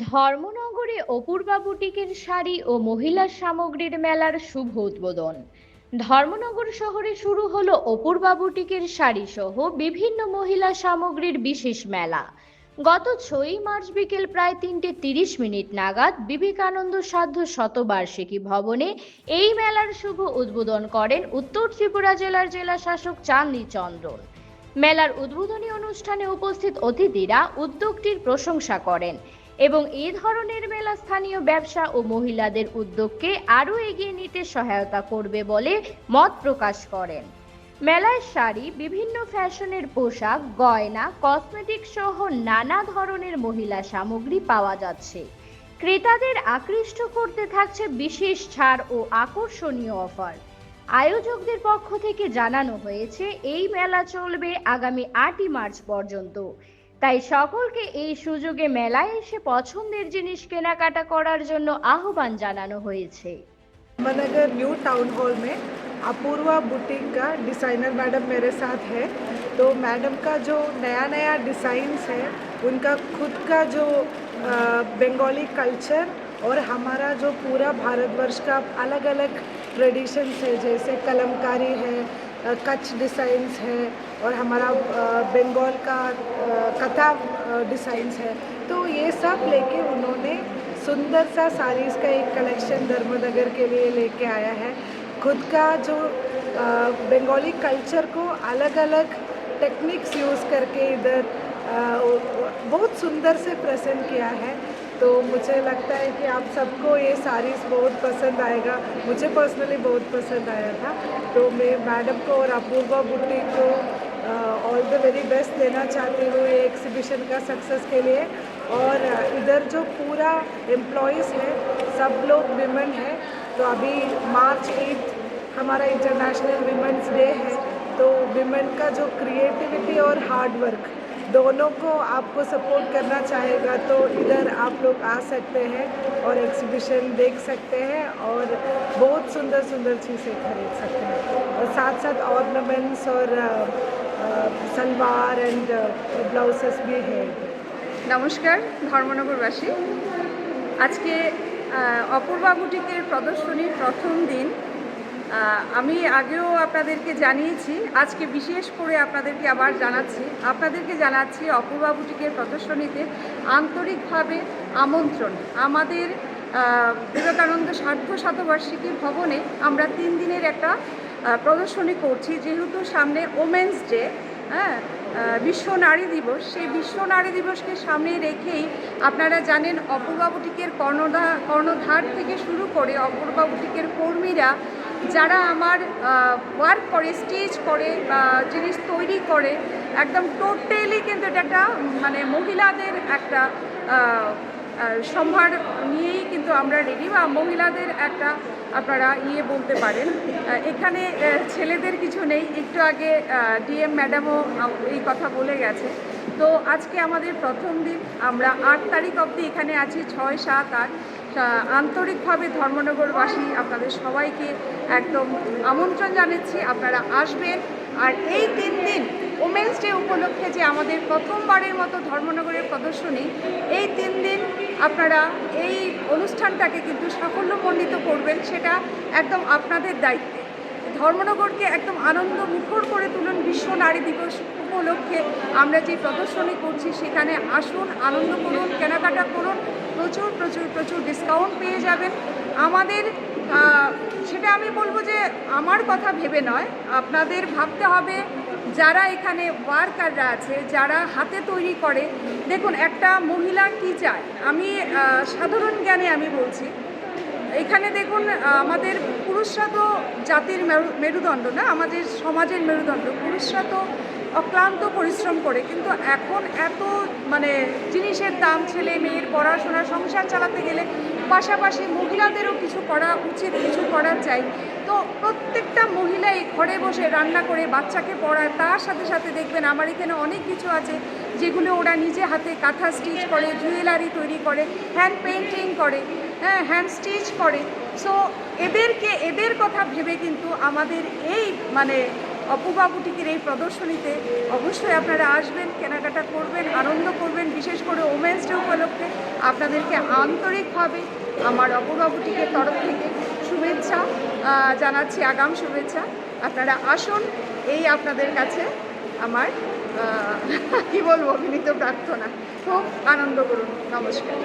ধর্মনগরে অপূর্বা বুটিকের শাড়ি ও মহিলা সামগ্রীর মেলার শুভ উদ্বোধন। ধর্মনগর শহরে শুরু হলো অপূর্বা বুটিকের শাড়ি সহ বিভিন্ন মহিলা সামগ্রীর বিশেষ মেলা। গত 6ই মার্চ বিকেল প্রায় 3:30 নাগাদ বিবেকানন্দ সাধ্য শতবার্ষিকী ভবনে এই মেলার শুভ উদ্বোধন করেন উত্তর ত্রিপুরা জেলার জেলা শাসক চাঁদনী চন্দ্রন। মেলার উদ্বোধনী অনুষ্ঠানে উপস্থিত অতিথিরা উদ্যোগটির প্রশংসা করেন এবং এই ধরনের মেলা স্থানীয় ব্যবসা ও মহিলাদের উদ্যোগকে আরও এগিয়ে নিতে সহায়তা করবে বলে মত প্রকাশ করেন। মেলায় শাড়ি, বিভিন্ন ফ্যাশনের পোশাক, গয়না, কসমেটিক সহ নানা ধরনের মহিলা সামগ্রী পাওয়া যাচ্ছে। ক্রেতাদের আকৃষ্ট করতে থাকছে বিশেষ ছাড় ও আকর্ষণীয় অফার। আয়োজকদের পক্ষ থেকে জানানো হয়েছে এই মেলা চলবে আগামী 8ই মার্চ পর্যন্ত। তাই সকলকে এই সুযোগে মেলায় এসে পছন্দের জিনিস কেনাকাটা করার জন্য আহ্বান জানানো হয়েছে। धर्मनगर न्यू टाउन हॉल में अपूर्वा बुटीक का डिज़ाइनर मैडम मेरे साथ है। तो मैडम का जो नया नया डिज़ाइंस है, उनका खुद का जो बंगाली कल्चर और हमारा जो पूरा भारतवर्ष का अलग अलग ट्रेडिशंस है, जैसे कलमकारी है, कच्छ डिज़ाइंस है और हमारा बंगाल का कथा डिज़ाइंस है। तो ये सब लेके उन्होंने सुंदर सा साड़ीज़ का एक कलेक्शन धर्मनगर के लिए लेके आया है। खुद का जो बंगाली कल्चर को अलग अलग टेक्निक्स यूज़ करके इधर बहुत सुंदर से प्रेजेंट किया है। तो मुझे लगता है कि आप सबको ये साड़ीज़ बहुत पसंद आएगा। मुझे पर्सनली बहुत पसंद आया था। तो मैं मैडम को और अपूर्वा बुटीक को ऑल द वेरी बेस्ट देना चाहती हूँ ये एग्जीबिशन का सक्सेस के लिए। और इधर जो पूरा एम्प्लॉयज़ है सब लोग विमेन है। तो अभी मार्च 8 हमारा इंटरनेशनल विमेंस डे है। तो विमेन का जो क्रिएटिविटी और हार्ड वर्क दोनों को आपको सपोर्ट करना चाहेगा, तो इधर आप लोग आ सकते हैं और एग्जीबिशन देख सकते हैं और बहुत सुंदर सुंदर चीज़ें खरीद सकते हैं। और साथ साथ ऑर्नामेंट्स और सलवार एंड ब्लाउजेस भी है। নমস্কার ধর্মনগরবাসী। আজকে অপূর্বা বুটিকের প্রদর্শনীর প্রথম দিন। আমি আগেও আপনাদেরকে জানিয়েছি, আজকে বিশেষ করে আপনাদেরকে জানাচ্ছি অপূর্বা বুটিকের প্রদর্শনীতে আন্তরিকভাবে আমন্ত্রণ। আমাদের বিবেকানন্দ সার্ধ শতবার্ষিকী ভবনে আমরা 3 দিনের একটা প্রদর্শনী করছি, যেহেতু সামনে ওমেন্স ডে, বিশ্ব নারী দিবস। সেই বিশ্ব নারী দিবসকে সামনে রেখেই আপনারা জানেন অপূর্বা বুটিকের কর্ণধার থেকে শুরু করে অপূর্বা বুটিকের কর্মীরা যারা আমার ওয়ার্ক করে, স্টিচ করে, জিনিস তৈরি করে, একদম টোটালি কিন্তু এটা একটা মানে মহিলাদের একটা সম্ভার নিয়েই কিন্তু আমরা রেডি, বা মহিলাদের একটা আপনারা বলতে পারেন। এখানে ছেলেদের কিছু নেই, একটু আগে ডিএম ম্যাডামও এই কথা বলে গেছে। তো আজকে আমাদের প্রথম দিন, আমরা 8 তারিখ অবধি এখানে আছি, 6, 7, 8। আন্তরিকভাবে ধর্মনগরবাসী আপনাদের সবাইকে একদম আমন্ত্রণ জানাচ্ছি, আপনারা আসবেন। আর এই 3 দিন ওমেন্স ডে উপলক্ষে যে আমাদের প্রথমবারের মতো ধর্মনগরের প্রদর্শনী, এই 3 দিন আপনারা এই অনুষ্ঠানটাকে কিন্তু সাফল্যমণ্ডিত করবেন, সেটা একদম আপনাদের দায়িত্বে। ধর্মনগরকে একদম আনন্দ মুখর করে তুলুন। বিশ্ব নারী দিবস উপলক্ষে আমরা যে প্রদর্শনী করছি সেখানে আসুন, আনন্দ করুন, কেনাকাটা করুন, প্রচুর প্রচুর প্রচুর ডিসকাউন্ট পেয়ে যাবেন। আমাদের সেটা আমি বলবো যে আমার কথা ভেবে নয়, আপনাদের ভাবতে হবে যারা এখানে ওয়ার্কাররা আছে, যারা হাতে তৈরি করে। দেখুন, একটা মহিলা কী চায়, আমি সাধারণ জ্ঞানে আমি বলছি। এখানে দেখুন, আমাদের পুরুষরা তো জাতির মেরুদণ্ড না, আমাদের সমাজের মেরুদণ্ড। পুরুষরা তো অক্লান্ত পরিশ্রম করে, কিন্তু এখন এত মানে জিনিসের দাম, ছেলে মেয়ের পড়াশোনা, সংসার চালাতে গেলে পাশাপাশি মহিলাদেরও কিছু করা উচিত, কিছু করা চাই। তো প্রত্যেকটা মহিলাই ঘরে বসে রান্না করে বাচ্চাকে পড়ায়, তার সাথে সাথে দেখবেন আমার এখানে অনেক কিছু আছে যেগুলো ওরা নিজে হাতে কাঁথা স্টিচ করে, জুয়েলারি তৈরি করে, হ্যান্ড পেইন্টিং করে, হ্যান্ড স্টিচ করে। সো এদের কথা ভেবে কিন্তু আমাদের এই মানে অপূর্বা বুটিকের এই প্রদর্শনীতে অবশ্যই আপনারা আসবেন, কেনাকাটা করবেন, আনন্দ করবেন। বিশেষ করে ওমেন্স ডে উপলক্ষে আপনাদেরকে আন্তরিকভাবে আমার অপূর্বা বুটিকের তরফ থেকে শুভেচ্ছা জানাচ্ছি, আগাম শুভেচ্ছা। আপনারা আসুন, এই আপনাদের কাছে আমার কি বলবো, বিনীত প্রার্থনা। খুব আনন্দ করুন। নমস্কার।